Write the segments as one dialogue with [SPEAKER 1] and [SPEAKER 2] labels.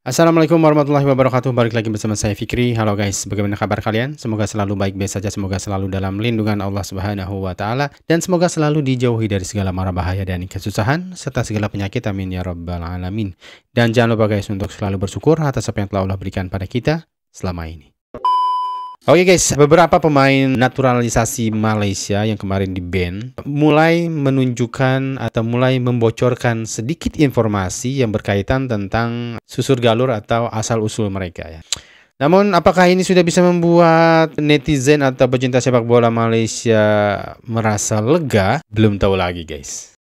[SPEAKER 1] Assalamualaikum warahmatullahi wabarakatuh. Balik lagi bersama saya Fikri. Halo guys, bagaimana kabar kalian? Semoga selalu baik-baik saja, semoga selalu dalam lindungan Allah Subhanahu wa taala, dan semoga selalu dijauhi dari segala mara bahaya dan kesusahan serta segala penyakit. Amin ya rabbal alamin. Dan jangan lupa guys untuk selalu bersyukur atas apa yang telah Allah berikan pada kita selama ini. Oke guys, beberapa pemain naturalisasi Malaysia yang kemarin di-ban mulai menunjukkan atau mulai membocorkan sedikit informasi yang berkaitan tentang susur galur atau asal-usul mereka ya. Namun apakah ini sudah bisa membuat netizen atau pecinta sepak bola Malaysia merasa lega? Belum tahu lagi guys.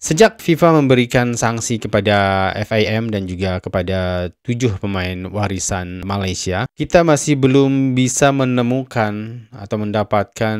[SPEAKER 1] Sejak FIFA memberikan sanksi kepada FIM dan juga kepada 7 pemain warisan Malaysia, kita masih belum bisa menemukan atau mendapatkan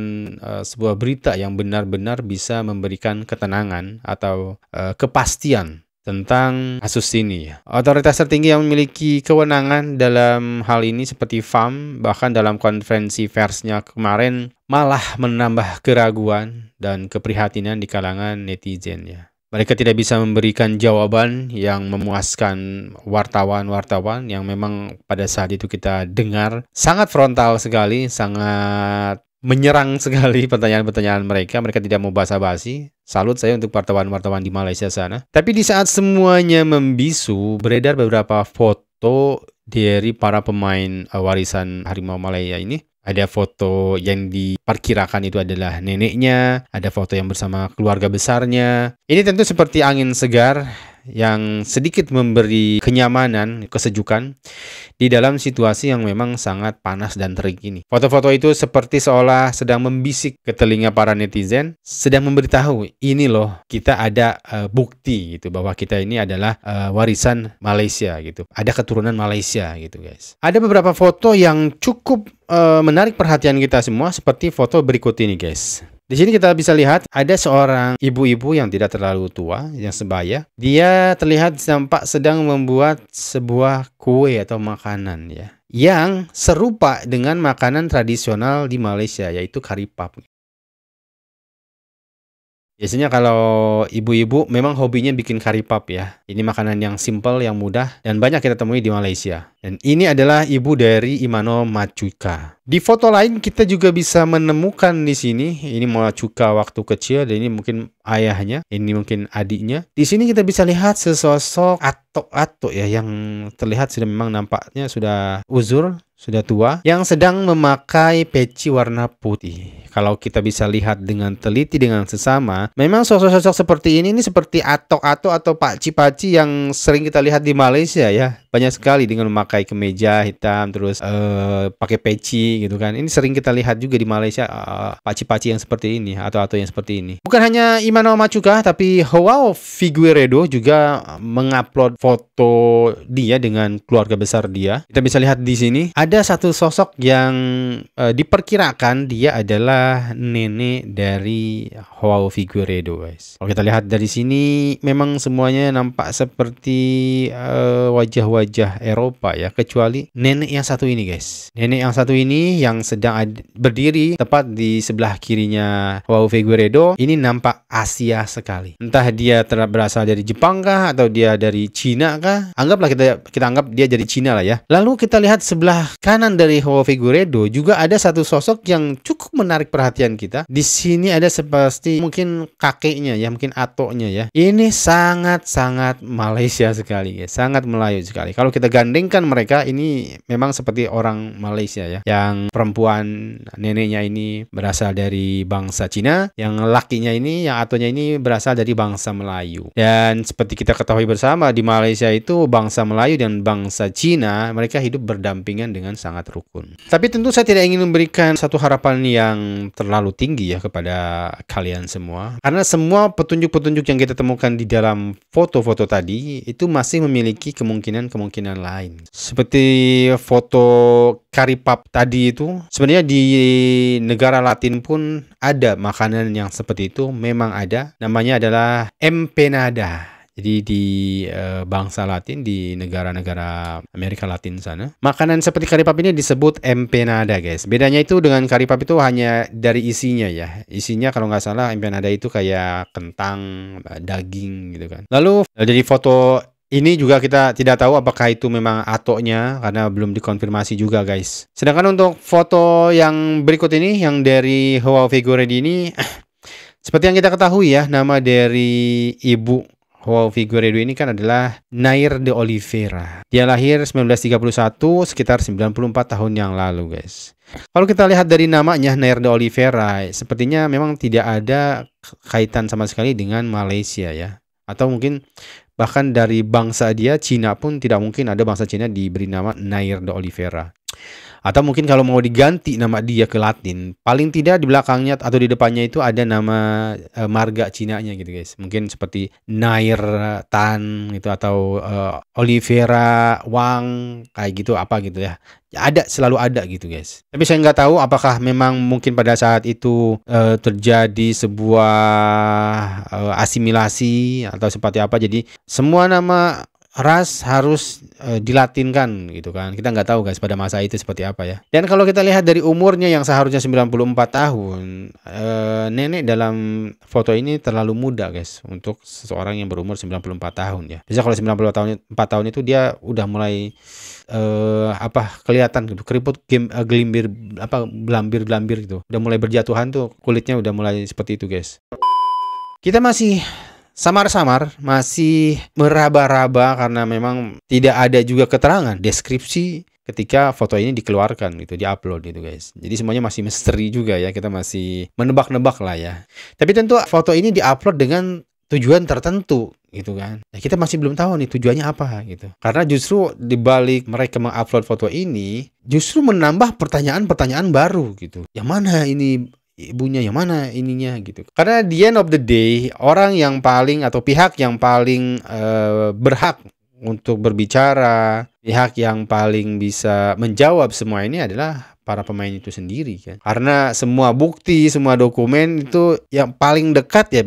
[SPEAKER 1] sebuah berita yang benar-benar bisa memberikan ketenangan atau kepastian tentang kasus ini. Otoritas tertinggi yang memiliki kewenangan dalam hal ini seperti FAM, bahkan dalam konferensi persnya kemarin malah menambah keraguan dan keprihatinan di kalangan netizen ya. Mereka tidak bisa memberikan jawaban yang memuaskan wartawan-wartawan yang memang pada saat itu kita dengar sangat frontal sekali, sangat menyerang sekali pertanyaan-pertanyaan mereka. Mereka tidak mau basa-basi. Salut saya untuk wartawan-wartawan di Malaysia sana. Tapi di saat semuanya membisu, beredar beberapa foto dari para pemain warisan Harimau Malaya ini. Ada foto yang diperkirakan itu adalah neneknya, ada foto yang bersama keluarga besarnya. Ini tentu seperti angin segar yang sedikit memberi kenyamanan, kesejukan di dalam situasi yang memang sangat panas dan terik ini. Foto-foto itu seperti seolah sedang membisik ke telinga para netizen, sedang memberitahu, ini loh kita ada bukti gitu bahwa kita ini adalah warisan Malaysia gitu. Ada keturunan Malaysia gitu guys. Ada beberapa foto yang cukup menarik perhatian kita semua seperti foto berikut ini guys. Di sini kita bisa lihat ada seorang ibu-ibu yang tidak terlalu tua, yang sebaya. Dia terlihat tampak sedang membuat sebuah kue atau makanan ya, yang serupa dengan makanan tradisional di Malaysia, yaitu kari pap. Biasanya kalau ibu-ibu memang hobinya bikin kari pap ya. Ini makanan yang simple, yang mudah, dan banyak kita temui di Malaysia. Dan ini adalah ibu dari Imano Machuca. Di foto lain kita juga bisa menemukan di sini. Ini Machuca waktu kecil, dan ini mungkin ayahnya, ini mungkin adiknya. Di sini kita bisa lihat sesosok atok-atok ya, yang terlihat sudah memang nampaknya sudah uzur, sudah tua, yang sedang memakai peci warna putih. Kalau kita bisa lihat dengan teliti dengan sesama, memang sosok-sosok seperti ini seperti atok-atok atau pakcik-pakcik yang sering kita lihat di Malaysia ya. Banyak sekali dengan memakai kemeja hitam, terus pakai peci gitu kan. Ini sering kita lihat juga di Malaysia, pakcik-pakcik yang seperti ini, atau yang seperti ini. Bukan hanya Imano Machuca, tapi Joao Figueiredo juga mengupload foto dia dengan keluarga besar dia. Kita bisa lihat di sini ada satu sosok yang diperkirakan dia adalah nenek dari Joao Figueiredo guys. Kalau kita lihat dari sini memang semuanya nampak seperti wajah-wajah Eropa ya, kecuali nenek yang satu ini guys. Nenek yang satu ini yang sedang berdiri tepat di sebelah kirinya Joao Figueiredo, ini nampak Asia sekali. Entah dia berasal dari Jepang kah atau dia dari Cina kah? Anggaplah kita anggap dia dari Cina lah ya. Lalu kita lihat sebelah kanan dari Joao Figueiredo juga ada satu sosok yang cukup menarik perhatian kita. Di sini ada seperti mungkin kakeknya ya, mungkin atoknya ya. Ini sangat-sangat Malaysia sekali ya, sangat Melayu sekali. Kalau kita gandengkan mereka, ini memang seperti orang Malaysia ya. Yang perempuan neneknya ini berasal dari bangsa Cina, yang lakinya ini, yang atonya ini berasal dari bangsa Melayu. Dan seperti kita ketahui bersama, di Malaysia itu bangsa Melayu dan bangsa Cina, mereka hidup berdampingan dengan sangat rukun. Tapi tentu saya tidak ingin memberikan satu harapan yang terlalu tinggi ya kepada kalian semua, karena semua petunjuk-petunjuk yang kita temukan di dalam foto-foto tadi itu masih memiliki kemungkinan lain. Seperti foto kari pap tadi itu, sebenarnya di negara Latin pun ada makanan yang seperti itu, memang ada. Namanya adalah empanada. Jadi di bangsa Latin, di negara-negara Amerika Latin sana, makanan seperti kari pap ini disebut empanada guys. Bedanya itu dengan kari pap itu hanya dari isinya ya. Isinya kalau nggak salah empanada itu kayak kentang, daging gitu kan. Lalu dari foto Ini juga kita tidak tahu apakah itu memang atoknya karena belum dikonfirmasi juga guys. Sedangkan untuk foto yang berikut ini yang dari Joao Figueiredo ini seperti yang kita ketahui ya, nama dari ibu Joao Figueiredo ini kan adalah Nair de Oliveira. Dia lahir 1931 sekitar 94 tahun yang lalu guys. Kalau kita lihat dari namanya Nair de Oliveira, sepertinya memang tidak ada kaitan sama sekali dengan Malaysia ya. Atau mungkin bahkan dari bangsa dia, Cina pun tidak mungkin ada bangsa Cina diberi nama Nair de Oliveira. Atau mungkin kalau mau diganti nama dia ke Latin, paling tidak di belakangnya atau di depannya itu ada nama marga Cinanya gitu guys. Mungkin seperti Nair Tan gitu atau Oliveira Wang kayak gitu apa gitu ya. Ada, selalu ada gitu guys. Tapi saya nggak tahu apakah memang mungkin pada saat itu terjadi sebuah asimilasi atau seperti apa. Jadi semua nama ras harus dilatinkan gitu kan. Kita nggak tahu guys pada masa itu seperti apa ya. Dan kalau kita lihat dari umurnya yang seharusnya 94 tahun, nenek dalam foto ini terlalu muda guys untuk seseorang yang berumur 94 tahun ya. Biasanya kalau 94 tahun itu dia udah mulai kelihatan gitu, keriput gelimbir gelambir gitu. Udah mulai berjatuhan tuh, kulitnya udah mulai seperti itu guys. Kita masih samar-samar, masih meraba-raba karena memang tidak ada juga keterangan deskripsi ketika foto ini dikeluarkan gitu, diupload gitu guys. Jadi semuanya masih misteri juga ya, kita masih menebak-nebak lah ya. Tapi tentu foto ini diupload dengan tujuan tertentu gitu kan. Nah, kita masih belum tahu nih tujuannya apa gitu. Karena justru dibalik mereka mengupload foto ini, justru menambah pertanyaan-pertanyaan baru gitu. Yang mana ini ibunya, yang mana ininya gitu. Karena di end of the day, orang yang paling atau pihak yang paling berhak untuk berbicara, pihak yang paling bisa menjawab semua ini adalah para pemain itu sendiri kan. Karena semua bukti, semua dokumen itu yang paling dekat ya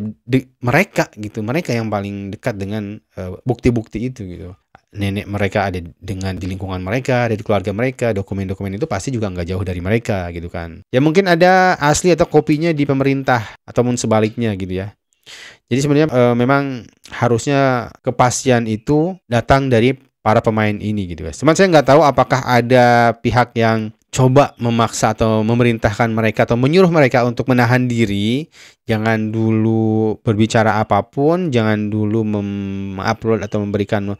[SPEAKER 1] mereka gitu. Mereka yang paling dekat dengan bukti-bukti itu gitu. Nenek mereka ada di lingkungan mereka, ada di keluarga mereka, dokumen-dokumen itu pasti juga nggak jauh dari mereka gitu kan. Ya mungkin ada asli atau kopinya di pemerintah ataupun sebaliknya gitu ya. Jadi sebenarnya memang harusnya kepastian itu datang dari para pemain ini gitu guys. Cuman saya nggak tahu apakah ada pihak yang coba memaksa atau memerintahkan mereka atau menyuruh mereka untuk menahan diri, jangan dulu berbicara apapun, jangan dulu mengupload atau memberikan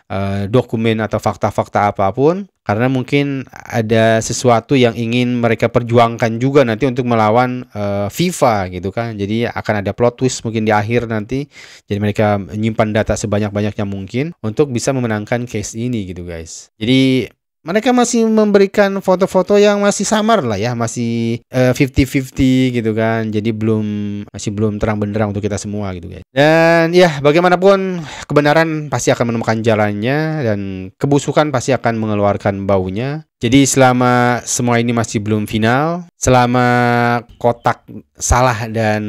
[SPEAKER 1] dokumen atau fakta-fakta apapun, karena mungkin ada sesuatu yang ingin mereka perjuangkan juga nanti untuk melawan FIFA gitu kan. Jadi akan ada plot twist mungkin di akhir nanti. Jadi mereka menyimpan data sebanyak-banyaknya mungkin untuk bisa memenangkan case ini gitu guys. Jadi mereka masih memberikan foto-foto yang masih samar lah ya, masih 50-50 gitu kan. Jadi masih belum terang benderang untuk kita semua gitu guys. Dan ya bagaimanapun kebenaran pasti akan menemukan jalannya dan kebusukan pasti akan mengeluarkan baunya. Jadi selama semua ini masih belum final, selama kotak salah dan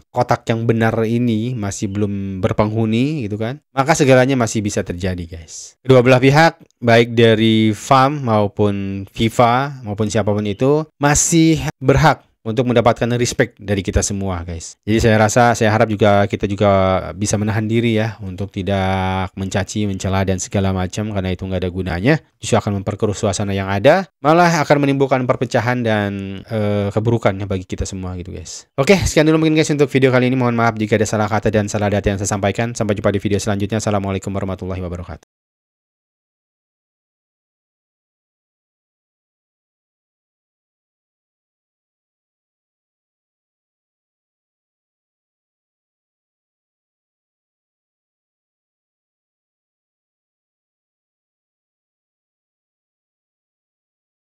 [SPEAKER 1] kotak yang benar ini masih belum berpenghuni gitu kan, maka segalanya masih bisa terjadi guys. Kedua belah pihak, baik dari FAM maupun FIFA maupun siapapun itu, masih berhak untuk mendapatkan respect dari kita semua guys. Jadi saya harap juga kita juga bisa menahan diri ya untuk tidak mencaci, mencela dan segala macam, karena itu nggak ada gunanya. Justru akan memperkeruh suasana yang ada, malah akan menimbulkan perpecahan dan keburukan bagi kita semua gitu guys. Oke, sekian dulu mungkin guys untuk video kali ini. Mohon maaf jika ada salah kata dan salah data yang saya sampaikan. Sampai jumpa di video selanjutnya. Assalamualaikum warahmatullahi wabarakatuh.